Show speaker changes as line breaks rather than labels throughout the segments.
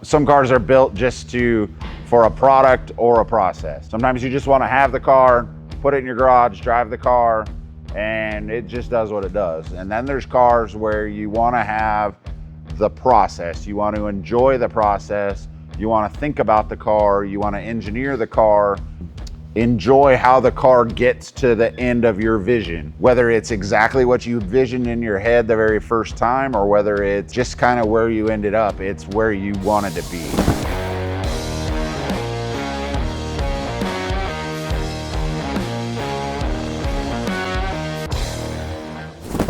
Some cars are built just for a product or a process. Sometimes you just want to have the car, put it in your garage, drive the car, and it just does what it does. And then there's cars where you want to have the process. You want to enjoy the process. You want to think about the car. You want to engineer the car. Enjoy how the car gets to the end of your vision, whether it's exactly what you envisioned in your head the very first time, or whether it's just kind of where you ended up. It's where you wanted to be.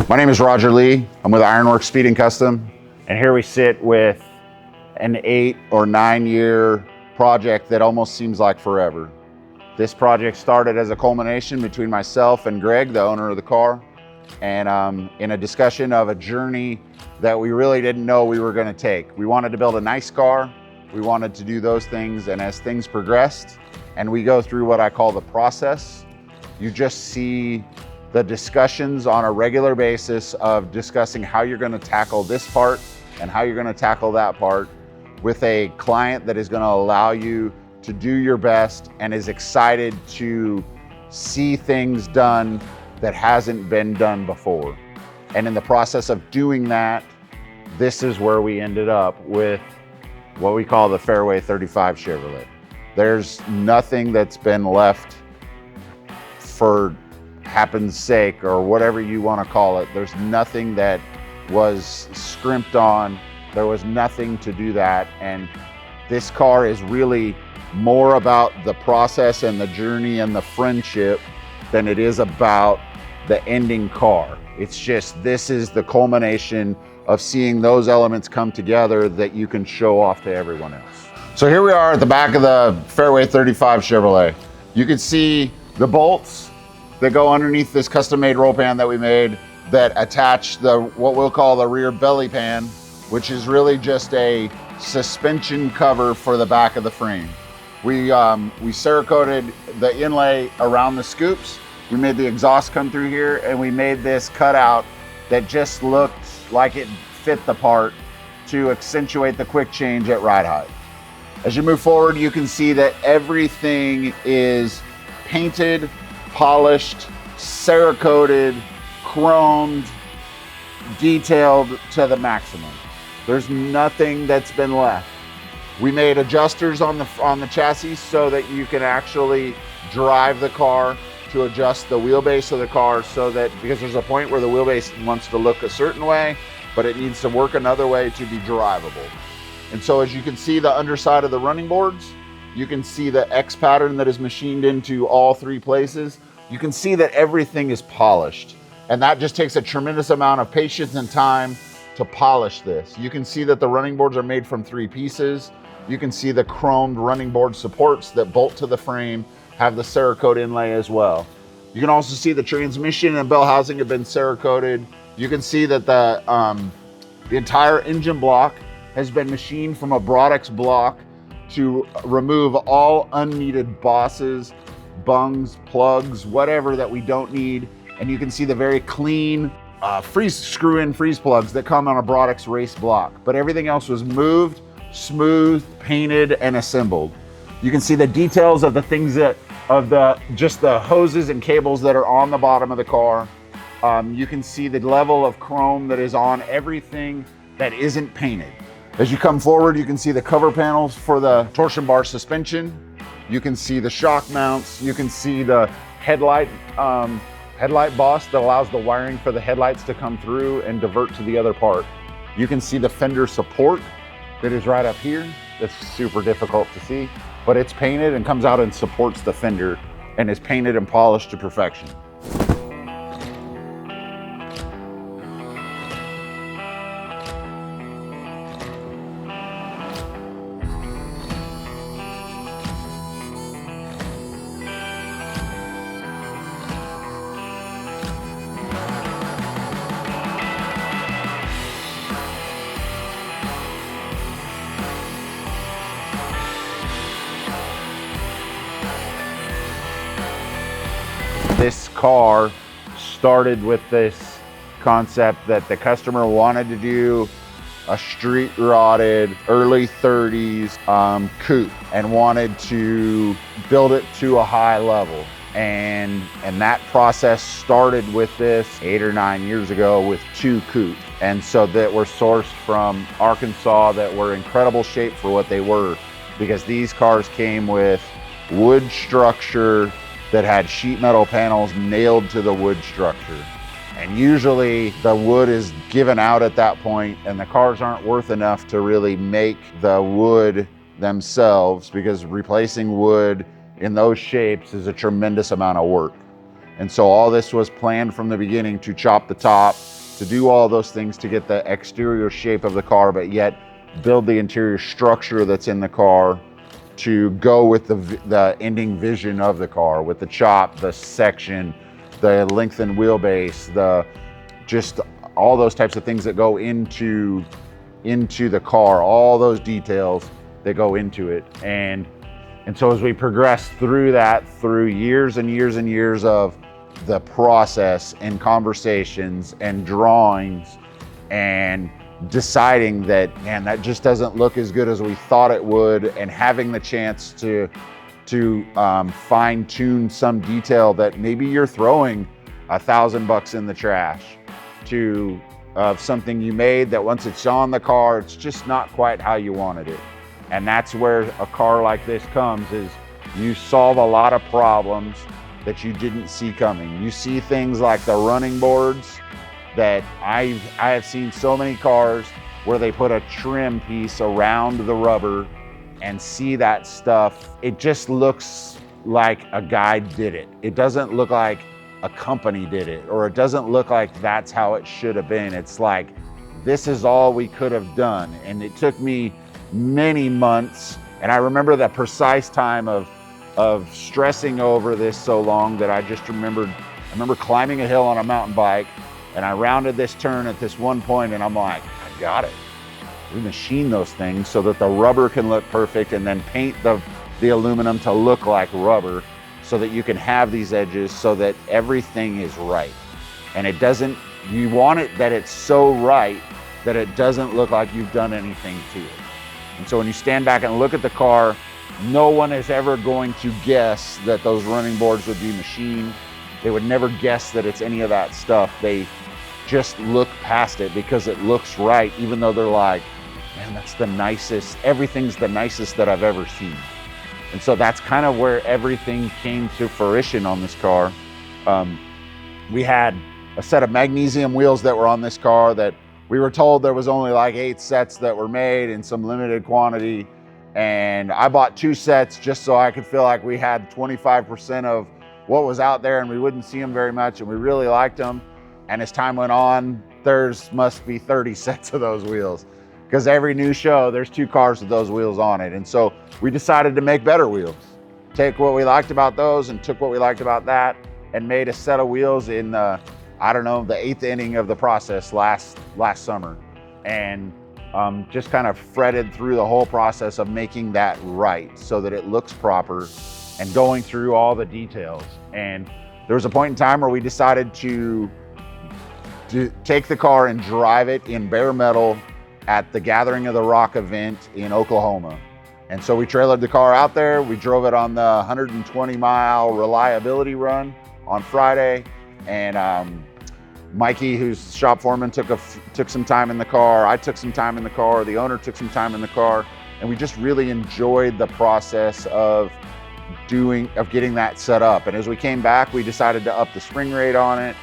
My name is Roger Lee. I'm with Ironworks Speed and Custom, and here we sit with an 8 or 9 year project that almost seems like forever. This project started as a culmination between myself and Greg, the owner of the car, and in a discussion of a journey that we really didn't know we were going to take. We wanted to build a nice car. We wanted to do those things, and as things progressed and we go through what I call the process, you just see the discussions on a regular basis of discussing how you're going to tackle this part and how you're going to tackle that part with a client that is going to allow you to do your best and is excited to see things done that hasn't been done before. And in the process of doing that, this is where we ended up with what we call the Fairway 35 Chevrolet. There's nothing that's been left for happen's sake or whatever you want to call it. There's nothing that was scrimped on. There was nothing to do that. And this car is really more about the process and the journey and the friendship than it is about the ending car. It's just, this is the culmination of seeing those elements come together that you can show off to everyone else. So here we are at the back of the Fairway 35 Chevrolet. You can see the bolts that go underneath this custom-made roll pan that we made that attach what we'll call the rear belly pan, which is really just a suspension cover for the back of the frame. We Cerakoted the inlay around the scoops. We made the exhaust come through here, and we made this cutout that just looked like it fit the part to accentuate the quick change at ride height. As you move forward, you can see that everything is painted, polished, Cerakoted, chromed, detailed to the maximum. There's nothing that's been left. We made adjusters on the chassis so that you can actually drive the car to adjust the wheelbase of the car, so that, because there's a point where the wheelbase wants to look a certain way, but it needs to work another way to be drivable. And so as you can see the underside of the running boards, you can see the X pattern that is machined into all 3 places. You can see that everything is polished, and that just takes a tremendous amount of patience and time to polish this. You can see that the running boards are made from 3 pieces. You can see the chromed running board supports that bolt to the frame have the Cerakote inlay as well. You can also see the transmission and bell housing have been Cerakoted. You can see that the entire engine block has been machined from a Broadex block to remove all unneeded bosses, bungs, plugs, whatever that we don't need. And you can see the very clean screw-in freeze plugs that come on a Broadex race block. But everything else was moved, smooth, painted, and assembled. You can see the details of the things just the hoses and cables that are on the bottom of the car. You can see the level of chrome that is on everything that isn't painted. As you come forward, you can see the cover panels for the torsion bar suspension. You can see the shock mounts. You can see the headlight boss that allows the wiring for the headlights to come through and divert to the other part. You can see the fender support that is right up here. That's super difficult to see, but it's painted and comes out and supports the fender and is painted and polished to perfection. This car started with this concept that the customer wanted to do a street rotted early 30s coupe and wanted to build it to a high level. And that process started with this 8 or 9 years ago with 2 coupes. And so that were sourced from Arkansas that were incredible shape for what they were, because these cars came with wood structure that had sheet metal panels nailed to the wood structure. And usually the wood is given out at that point and the cars aren't worth enough to really make the wood themselves, because replacing wood in those shapes is a tremendous amount of work. And so all this was planned from the beginning to chop the top, to do all those things to get the exterior shape of the car, but yet build the interior structure that's in the car to go with the ending vision of the car, with the chop, the section, the lengthened wheelbase, just all those types of things that go into the car, all those details that go into it. And so as we progress through that, through years and years and years of the process and conversations and drawings and deciding that, man, that just doesn't look as good as we thought it would, and having the chance to fine tune some detail that maybe you're throwing $1,000 in the trash to something you made that once it's on the car, it's just not quite how you wanted it. And that's where a car like this comes, is you solve a lot of problems that you didn't see coming. You see things like the running boards that I have seen so many cars where they put a trim piece around the rubber and see that stuff. It just looks like a guy did it. It doesn't look like a company did it, or it doesn't look like that's how it should have been. It's like, this is all we could have done. And it took me many months, and I remember the precise time of stressing over this so long that I remember climbing a hill on a mountain bike, and I rounded this turn at this one point, and I'm like, I got it. We machine those things so that the rubber can look perfect, and then paint the aluminum to look like rubber so that you can have these edges so that everything is right. And you want it that it's so right that it doesn't look like you've done anything to it. And so when you stand back and look at the car, no one is ever going to guess that those running boards would be machined. They would never guess that it's any of that stuff. They just look past it because it looks right, even though they're like, man, that's the nicest, everything's the nicest that I've ever seen. And so that's kind of where everything came to fruition on this car. We had a set of magnesium wheels that were on this car that we were told there was only like 8 sets that were made in some limited quantity. And I bought 2 sets just so I could feel like we had 25% of what was out there and we wouldn't see them very much, and we really liked them. And as time went on, there's must be 30 sets of those wheels, because every new show, there's 2 cars with those wheels on it. And so we decided to make better wheels. Take what we liked about those and took what we liked about that and made a set of wheels in the 8th inning of the process last summer. And just kind of fretted through the whole process of making that right so that it looks proper and going through all the details. And there was a point in time where we decided to take the car and drive it in bare metal at the Gathering of the Rock event in Oklahoma. And so we trailered the car out there. We drove it on the 120-mile reliability run on Friday. And Mikey, who's shop foreman, took some time in the car. I took some time in the car. The owner took some time in the car. And we just really enjoyed the process of getting that set up. And as we came back, we decided to up the spring rate on it,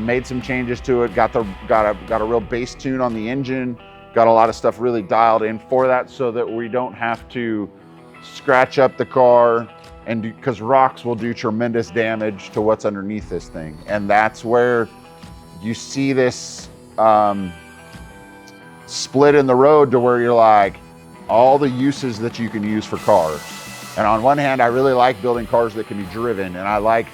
made some changes to it, got a real bass tune on the engine, got a lot of stuff really dialed in for that so that we don't have to scratch up the car, and because rocks will do tremendous damage to what's underneath this thing. And that's where you see this split in the road to where you're like, all the uses that you can use for cars. And on one hand, I really like building cars that can be driven, and I like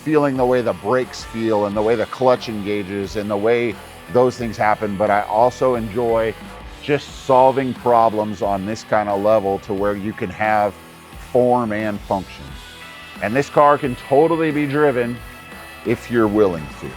feeling the way the brakes feel and the way the clutch engages and the way those things happen. But I also enjoy just solving problems on this kind of level to where you can have form and function. And this car can totally be driven if you're willing to.